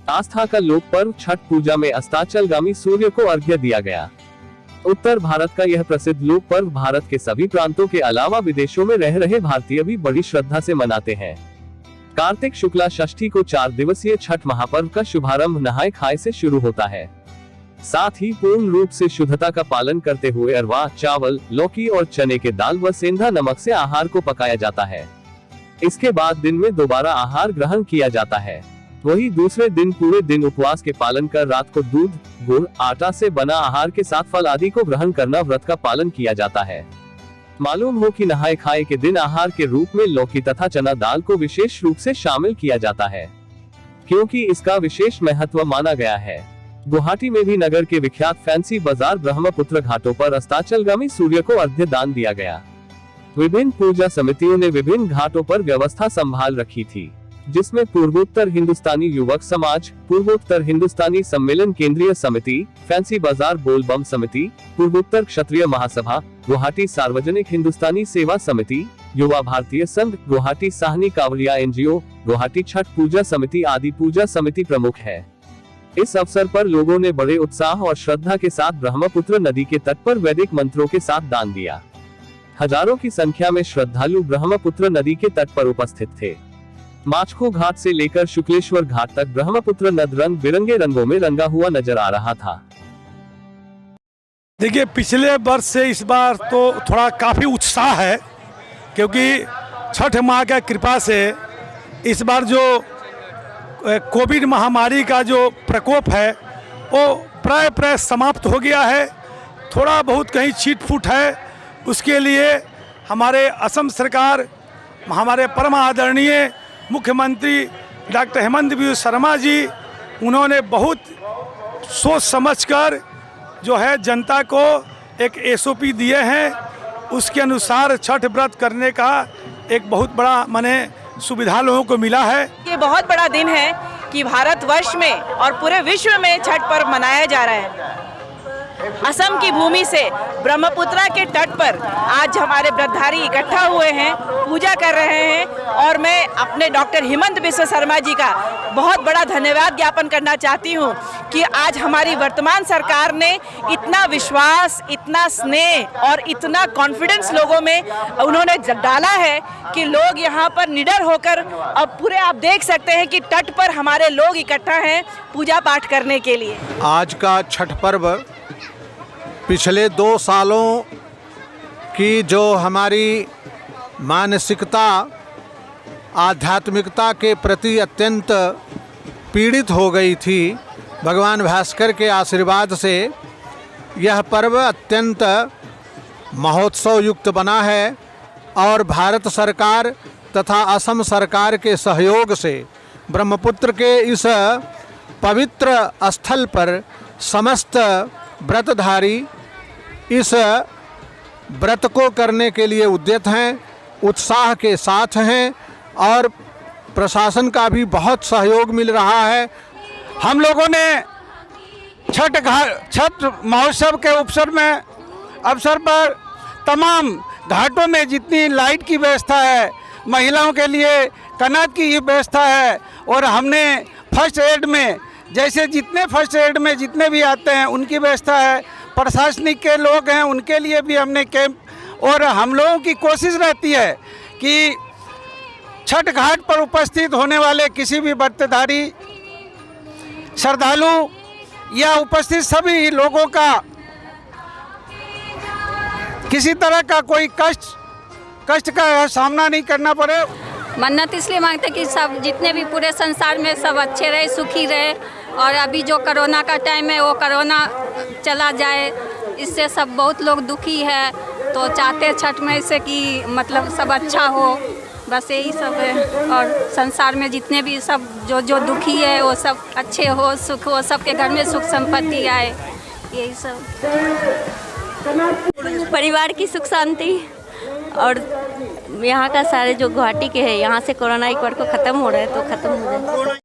आस्था का लोक पर्व छठ पूजा में अस्ताचलगामी सूर्य को अर्घ्य दिया गया। उत्तर भारत का यह प्रसिद्ध लोक पर्व भारत के सभी प्रांतों के अलावा विदेशों में रह रहे भारतीय भी बड़ी श्रद्धा से मनाते हैं। कार्तिक शुक्ला षष्ठी को 4 दिवसीय छठ महापर्व का शुभारंभ नहाय खाए से शुरू होता है। साथ ही पूर्ण रूप से शुद्धता का पालन करते हुए अरवा, चावल, लौकी और चने के दाल व सेंधा नमक से आहार को पकाया जाता है। इसके बाद दिन में दोबारा आहार ग्रहण किया जाता है। वही दूसरे दिन पूरे दिन उपवास के पालन कर रात को दूध, गुड़, आटा से बना आहार के साथ फल आदि को ग्रहण करना व्रत का पालन किया जाता है। मालूम हो कि नहाय खाए के दिन आहार के रूप में लौकी तथा चना दाल को विशेष रूप से शामिल किया जाता है, क्योंकि इसका विशेष महत्व माना गया है। गुवाहाटी में भी नगर के विख्यात फैंसी बाजार ब्रह्मपुत्र घाटों पर अस्ताचलगामी सूर्य को अर्घ्य दान दिया गया। विभिन्न पूजा समितियों ने विभिन्न घाटों पर व्यवस्था संभाल रखी थी, जिसमें पूर्वोत्तर हिंदुस्तानी युवक समाज, पूर्वोत्तर हिंदुस्तानी सम्मेलन केंद्रीय समिति, फैंसी बाजार बोलबम समिति, पूर्वोत्तर क्षत्रिय महासभा, गुवाहाटी सार्वजनिक हिंदुस्तानी सेवा समिति, युवा भारतीय संघ, गुवाहाटी साहनी कांवड़िया एनजीओ, गुवाहाटी छठ पूजा समिति आदि पूजा समिति प्रमुख है। इस अवसर पर लोगों ने बड़े उत्साह और श्रद्धा के साथ ब्रह्मपुत्र नदी के तट पर वैदिक मंत्रों के साथ दान दिया। हजारों की संख्या में श्रद्धालु ब्रह्मपुत्र नदी के तट पर उपस्थित थे। माचको घाट से लेकर शुक्लेश्वर घाट तक ब्रह्मपुत्र नद रंग बिरंगे रंगों में रंगा हुआ नजर आ रहा था। देखिए, पिछले वर्ष से इस बार तो थोड़ा काफी उत्साह है, क्योंकि छठ माँ की कृपा से इस बार जो कोविड महामारी का जो प्रकोप है वो प्राय समाप्त हो गया है। थोड़ा बहुत कहीं छीट फूट है, उसके लिए हमारे असम सरकार, हमारे परम आदरणीय मुख्यमंत्री डॉक्टर हेमंत बिस्वा शर्मा जी, उन्होंने बहुत सोच समझकर जो है जनता को एक एसओपी दिए हैं। उसके अनुसार छठ व्रत करने का एक बहुत बड़ा सुविधा लोगों को मिला है। ये बहुत बड़ा दिन है कि भारतवर्ष में और पूरे विश्व में छठ पर्व मनाया जा रहा है। असम की भूमि से ब्रह्मपुत्र के तट पर आज हमारे व्रतधारी इकट्ठा हुए हैं, पूजा कर रहे हैं, और मैं अपने डॉक्टर हेमंत बिस्वा शर्मा जी का बहुत बड़ा धन्यवाद ज्ञापन करना चाहती हूं कि आज हमारी वर्तमान सरकार ने इतना विश्वास, इतना स्नेह और इतना कॉन्फिडेंस लोगों में उन्होंने डाला है कि लोग यहां पर निडर होकर, अब पूरे आप देख सकते हैं कि तट पर हमारे लोग इकट्ठा हैं पूजा पाठ करने के लिए। आज का छठ पर्व पिछले 2 सालों की जो हमारी मानसिकता आध्यात्मिकता के प्रति अत्यंत पीड़ित हो गई थी, भगवान भास्कर के आशीर्वाद से यह पर्व अत्यंत महोत्सव युक्त बना है। और भारत सरकार तथा असम सरकार के सहयोग से ब्रह्मपुत्र के इस पवित्र स्थल पर समस्त व्रतधारी इस व्रत को करने के लिए उद्यत हैं, उत्साह के साथ हैं, और प्रशासन का भी बहुत सहयोग मिल रहा है। हम लोगों ने छठ महोत्सव के अवसर पर तमाम घाटों में जितनी लाइट की व्यवस्था है, महिलाओं के लिए कनक की व्यवस्था है, और हमने फर्स्ट एड में जैसे जितने फर्स्ट एड में जितने भी आते हैं उनकी व्यवस्था है। प्रशासनिक के लोग हैं उनके लिए भी हमने कैंप, और हम लोगों की कोशिश रहती है कि छठ घाट पर उपस्थित होने वाले किसी भी व्रतधारी, श्रद्धालु या उपस्थित सभी लोगों का किसी तरह का कोई कष्ट का सामना नहीं करना पड़े। मन्नत इसलिए मांगते कि सब जितने भी पूरे संसार में सब अच्छे रहे, सुखी रहे, और अभी जो कोरोना का टाइम है वो कोरोना चला जाए, इससे सब बहुत लोग दुखी है, तो चाहते छठ में से कि सब अच्छा हो, बस यही सब है। और संसार में जितने भी सब जो दुखी है वो सब अच्छे हो, सुख हो, सबके घर में सुख संपत्ति आए, यही सब। परिवार की सुख शांति, और यहाँ का सारे जो गुवाहाटी के हैं, यहाँ से कोरोना एक बार को ख़त्म हो रहा है तो ख़त्म हो जाए।